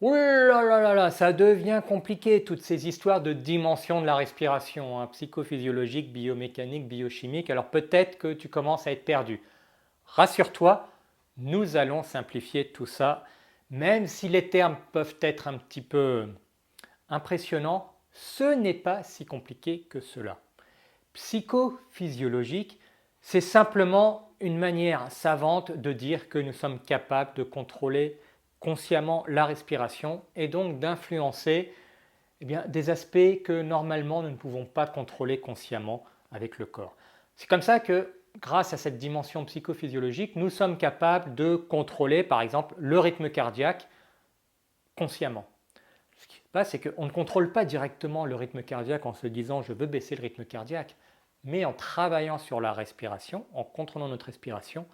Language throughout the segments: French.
Ouh là là là là, ça devient compliqué toutes ces histoires de dimensions de la respiration, hein, psychophysiologique, biomécanique, biochimique. Alors peut-être que tu commences à être perdu. Rassure-toi, nous allons simplifier tout ça, même si les termes peuvent être un petit peu impressionnants, ce n'est pas si compliqué que cela. Psychophysiologique, c'est simplement une manière savante de dire que nous sommes capables de contrôler consciemment la respiration et donc d'influencer des aspects que normalement nous ne pouvons pas contrôler consciemment avec le corps. C'est comme ça que grâce à cette dimension psychophysiologique, nous sommes capables de contrôler par exemple le rythme cardiaque consciemment. Ce qui se passe, c'est qu'on ne contrôle pas directement le rythme cardiaque en se disant je veux baisser le rythme cardiaque, mais en travaillant sur la respiration, en contrôlant notre respiration,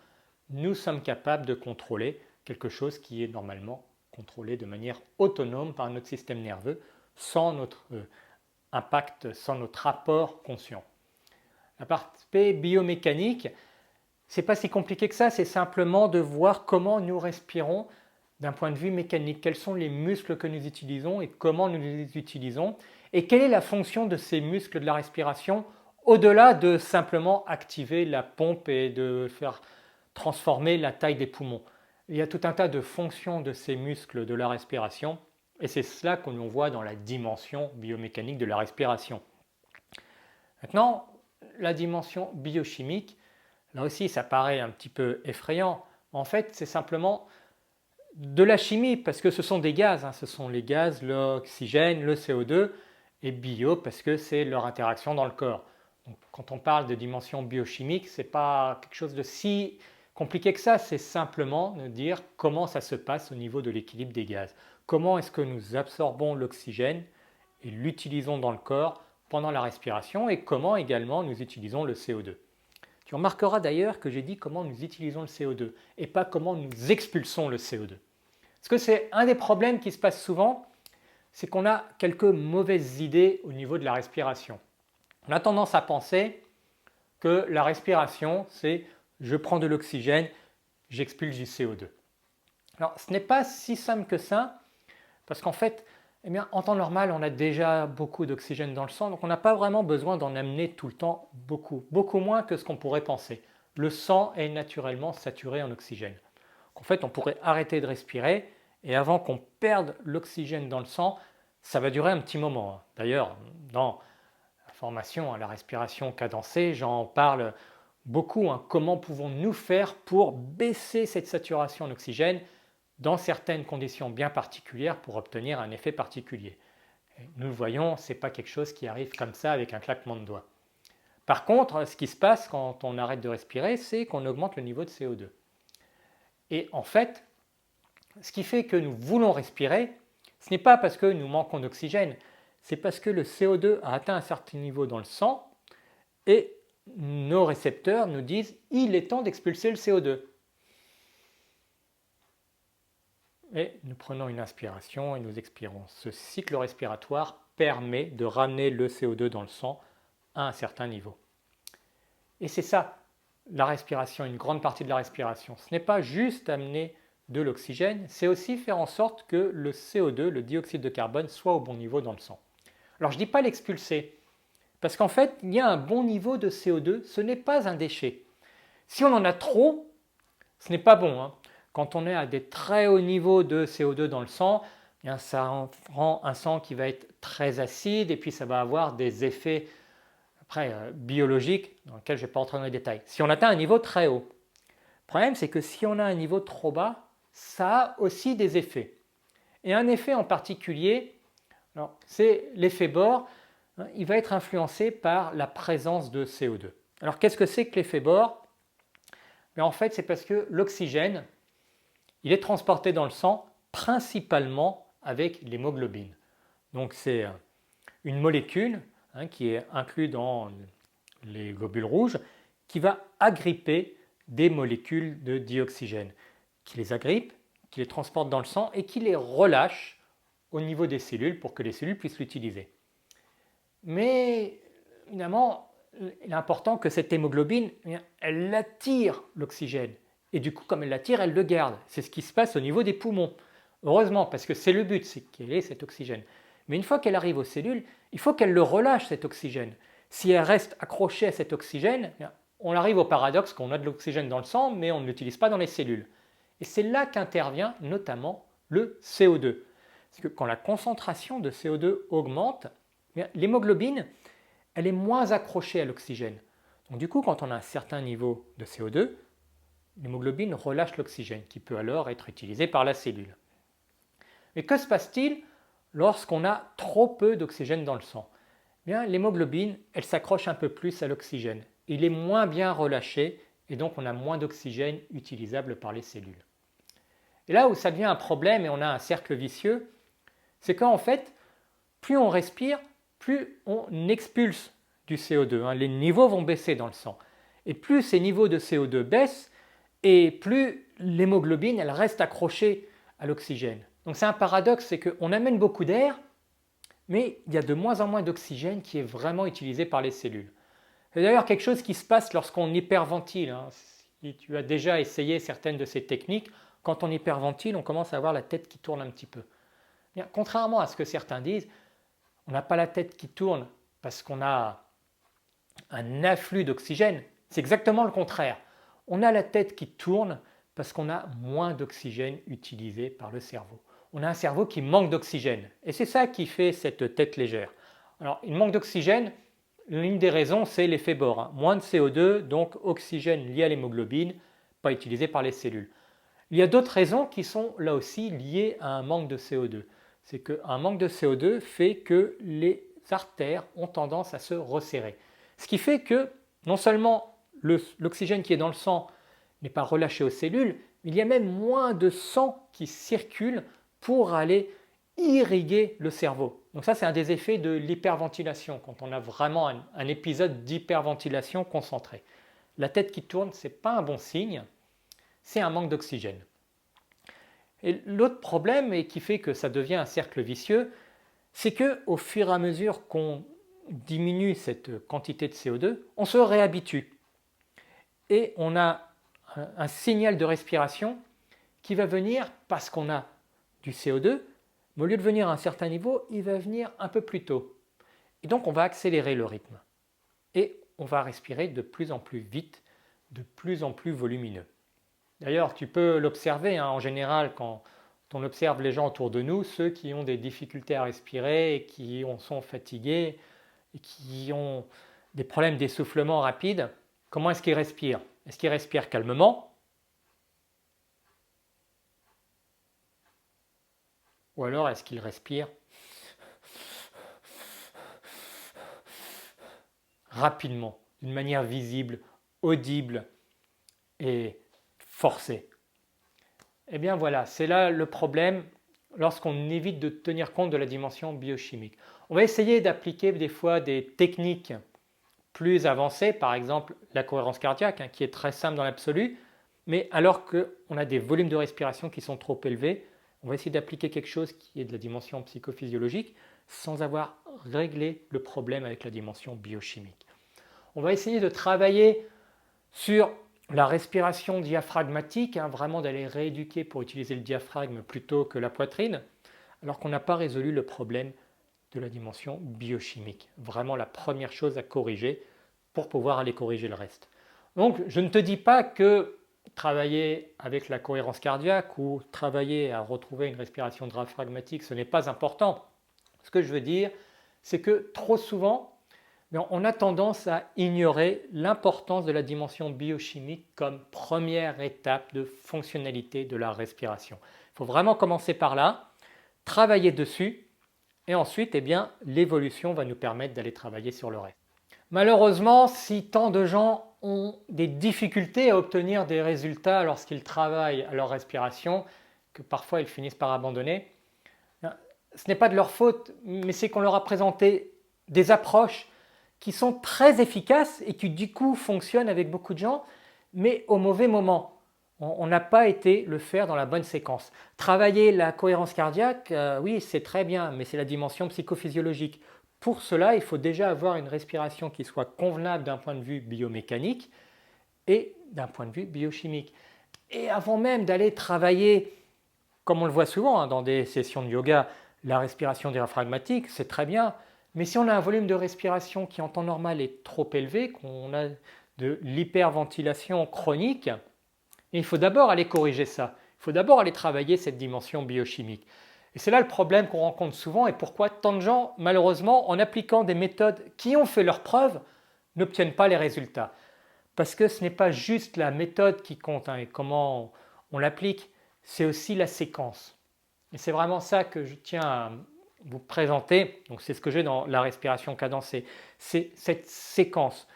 nous sommes capables de contrôler quelque chose qui est normalement contrôlé de manière autonome par notre système nerveux sans notre impact, sans notre apport conscient. La partie biomécanique, c'est pas si compliqué que ça, c'est simplement de voir comment nous respirons d'un point de vue mécanique, quels sont les muscles que nous utilisons et comment nous les utilisons, et quelle est la fonction de ces muscles de la respiration au-delà de simplement activer la pompe et de faire transformer la taille des poumons. Il y a tout un tas de fonctions de ces muscles de la respiration, et c'est cela qu'on voit dans la dimension biomécanique de la respiration. Maintenant, la dimension biochimique, là aussi ça paraît un petit peu effrayant, en fait c'est simplement de la chimie, parce que ce sont des gaz, hein, ce sont les gaz, l'oxygène, le CO2, et bio, parce que c'est leur interaction dans le corps. Donc, quand on parle de dimension biochimique, ce n'est pas quelque chose de si compliqué que ça, c'est simplement de dire comment ça se passe au niveau de l'équilibre des gaz. Comment est-ce que nous absorbons l'oxygène et l'utilisons dans le corps pendant la respiration, et comment également nous utilisons le CO2. Tu remarqueras d'ailleurs que j'ai dit comment nous utilisons le CO2 et pas comment nous expulsons le CO2. Parce que c'est un des problèmes qui se passe souvent, c'est qu'on a quelques mauvaises idées au niveau de la respiration. On a tendance à penser que la respiration, c'est je prends de l'oxygène, j'expulse du CO2. Alors ce n'est pas si simple que ça, parce qu'en fait, en temps normal, on a déjà beaucoup d'oxygène dans le sang, donc on n'a pas vraiment besoin d'en amener tout le temps beaucoup, beaucoup moins que ce qu'on pourrait penser. Le sang est naturellement saturé en oxygène. En fait, on pourrait arrêter de respirer et avant qu'on perde l'oxygène dans le sang, ça va durer un petit moment. D'ailleurs, dans la formation à la respiration cadencée, j'en parle beaucoup. Comment pouvons-nous faire pour baisser cette saturation en oxygène dans certaines conditions bien particulières pour obtenir un effet particulier. Et nous le voyons, ce n'est pas quelque chose qui arrive comme ça avec un claquement de doigts. Par contre, ce qui se passe quand on arrête de respirer, c'est qu'on augmente le niveau de CO2. Et en fait, ce qui fait que nous voulons respirer, ce n'est pas parce que nous manquons d'oxygène, c'est parce que le CO2 a atteint un certain niveau dans le sang et nos récepteurs nous disent il est temps d'expulser le CO2. Et nous prenons une inspiration et nous expirons. Ce cycle respiratoire permet de ramener le CO2 dans le sang à un certain niveau. Et c'est ça, la respiration, une grande partie de la respiration. Ce n'est pas juste amener de l'oxygène, c'est aussi faire en sorte que le CO2, le dioxyde de carbone, soit au bon niveau dans le sang. Alors je ne dis pas l'expulser, parce qu'en fait, il y a un bon niveau de CO2, ce n'est pas un déchet. Si on en a trop, ce n'est pas bon. Quand on est à des très hauts niveaux de CO2 dans le sang, ça rend un sang qui va être très acide et puis ça va avoir des effets après, biologiques dans lesquels je ne vais pas entrer dans les détails. Si on atteint un niveau très haut, le problème c'est que si on a un niveau trop bas, ça a aussi des effets. Et un effet en particulier, c'est l'effet Bohr, il va être influencé par la présence de CO2. Alors qu'est-ce que c'est que l'effet Bohr? En fait, c'est parce que l'oxygène, il est transporté dans le sang principalement avec l'hémoglobine. Donc c'est une molécule qui est incluse dans les globules rouges qui va agripper des molécules de dioxygène, qui les agrippe, qui les transporte dans le sang et qui les relâche au niveau des cellules pour que les cellules puissent l'utiliser. Mais évidemment, il est important que cette hémoglobine, elle attire l'oxygène. Et du coup, comme elle l'attire, elle le garde. C'est ce qui se passe au niveau des poumons. Heureusement, parce que c'est le but, c'est qu'elle ait cet oxygène. Mais une fois qu'elle arrive aux cellules, il faut qu'elle le relâche cet oxygène. Si elle reste accrochée à cet oxygène, on arrive au paradoxe qu'on a de l'oxygène dans le sang, mais on ne l'utilise pas dans les cellules. Et c'est là qu'intervient notamment le CO2. Parce que quand la concentration de CO2 augmente, l'hémoglobine, elle est moins accrochée à l'oxygène. Donc du coup, quand on a un certain niveau de CO2, l'hémoglobine relâche l'oxygène, qui peut alors être utilisé par la cellule. Mais que se passe-t-il lorsqu'on a trop peu d'oxygène dans le sang? L'hémoglobine, elle s'accroche un peu plus à l'oxygène. Il est moins bien relâché et donc on a moins d'oxygène utilisable par les cellules. Et là où ça devient un problème et on a un cercle vicieux, c'est qu'en fait, plus on respire, plus on expulse du CO2. Les niveaux vont baisser dans le sang. Et plus ces niveaux de CO2 baissent, et plus l'hémoglobine elle reste accrochée à l'oxygène. Donc c'est un paradoxe, c'est qu'on amène beaucoup d'air, mais il y a de moins en moins d'oxygène qui est vraiment utilisé par les cellules. C'est d'ailleurs quelque chose qui se passe lorsqu'on hyperventile. Si tu as déjà essayé certaines de ces techniques, quand on hyperventile, on commence à avoir la tête qui tourne un petit peu. Bien, contrairement à ce que certains disent, on n'a pas la tête qui tourne parce qu'on a un afflux d'oxygène. C'est exactement le contraire. On a la tête qui tourne parce qu'on a moins d'oxygène utilisé par le cerveau. On a un cerveau qui manque d'oxygène et c'est ça qui fait cette tête légère. Alors, il manque d'oxygène, l'une des raisons c'est l'effet Bohr. Moins de CO2, donc oxygène lié à l'hémoglobine, pas utilisé par les cellules. Il y a d'autres raisons qui sont là aussi liées à un manque de CO2. C'est qu'un manque de CO2 fait que les artères ont tendance à se resserrer. Ce qui fait que non seulement l'oxygène qui est dans le sang n'est pas relâché aux cellules, mais il y a même moins de sang qui circule pour aller irriguer le cerveau. Donc ça, c'est un des effets de l'hyperventilation, quand on a vraiment un épisode d'hyperventilation concentrée. La tête qui tourne, ce n'est pas un bon signe, c'est un manque d'oxygène. Et l'autre problème, et qui fait que ça devient un cercle vicieux, c'est qu'au fur et à mesure qu'on diminue cette quantité de CO2, on se réhabitue. Et on a un signal de respiration qui va venir parce qu'on a du CO2, mais au lieu de venir à un certain niveau, il va venir un peu plus tôt. Et donc on va accélérer le rythme. Et on va respirer de plus en plus vite, de plus en plus volumineux. D'ailleurs, tu peux l'observer, en général, quand on observe les gens autour de nous, ceux qui ont des difficultés à respirer et qui sont fatigués et qui ont des problèmes d'essoufflement rapide, comment est-ce qu'ils respirent? Est-ce qu'ils respirent calmement? Ou alors est-ce qu'ils respirent rapidement, d'une manière visible, audible et forcée? Eh bien voilà, c'est là le problème lorsqu'on évite de tenir compte de la dimension biochimique. On va essayer d'appliquer des fois des techniques plus avancées, par exemple la cohérence cardiaque, qui est très simple dans l'absolu, mais alors qu'on a des volumes de respiration qui sont trop élevés, on va essayer d'appliquer quelque chose qui est de la dimension psychophysiologique sans avoir réglé le problème avec la dimension biochimique. On va essayer de travailler sur la respiration diaphragmatique, vraiment d'aller rééduquer pour utiliser le diaphragme plutôt que la poitrine, alors qu'on n'a pas résolu le problème de la dimension biochimique. Vraiment la première chose à corriger pour pouvoir aller corriger le reste. Donc je ne te dis pas que travailler avec la cohérence cardiaque ou travailler à retrouver une respiration diaphragmatique, ce n'est pas important. Ce que je veux dire, c'est que trop souvent, on a tendance à ignorer l'importance de la dimension biochimique comme première étape de fonctionnalité de la respiration. Il faut vraiment commencer par là, travailler dessus, et ensuite, l'évolution va nous permettre d'aller travailler sur le reste. Malheureusement, si tant de gens ont des difficultés à obtenir des résultats lorsqu'ils travaillent à leur respiration, que parfois ils finissent par abandonner, ce n'est pas de leur faute, mais c'est qu'on leur a présenté des approches qui sont très efficaces et qui du coup fonctionnent avec beaucoup de gens, mais au mauvais moment. On n'a pas été le faire dans la bonne séquence. Travailler la cohérence cardiaque, oui, c'est très bien, mais c'est la dimension psychophysiologique. Pour cela, il faut déjà avoir une respiration qui soit convenable d'un point de vue biomécanique et d'un point de vue biochimique. Et avant même d'aller travailler comme on le voit souvent dans des sessions de yoga, la respiration diaphragmatique, c'est très bien, mais si on a un volume de respiration qui en temps normal est trop élevé, qu'on a de l'hyperventilation chronique, il faut d'abord aller corriger ça. Il faut d'abord aller travailler cette dimension biochimique. Et c'est là le problème qu'on rencontre souvent et pourquoi tant de gens, malheureusement, en appliquant des méthodes qui ont fait leurs preuves, n'obtiennent pas les résultats. Parce que ce n'est pas juste la méthode qui compte et comment on l'applique, c'est aussi la séquence. Et c'est vraiment ça que je tiens à vous présenter. Donc c'est ce que j'ai dans la respiration cadencée. C'est cette séquence.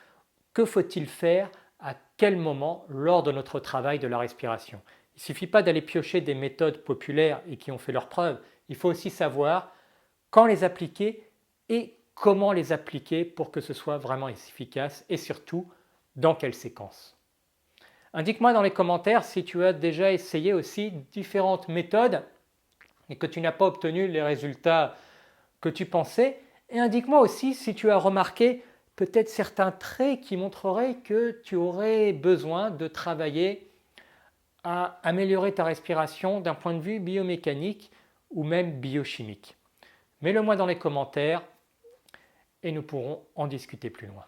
Que faut-il faire à quel moment lors de notre travail de la respiration? Il ne suffit pas d'aller piocher des méthodes populaires et qui ont fait leurs preuves. Il faut aussi savoir quand les appliquer et comment les appliquer pour que ce soit vraiment efficace et surtout dans quelle séquence. Indique-moi dans les commentaires si tu as déjà essayé aussi différentes méthodes et que tu n'as pas obtenu les résultats que tu pensais. Et indique-moi aussi si tu as remarqué peut-être certains traits qui montreraient que tu aurais besoin de travailler à améliorer ta respiration d'un point de vue biomécanique ou même biochimique. Mets-le moi dans les commentaires et nous pourrons en discuter plus loin.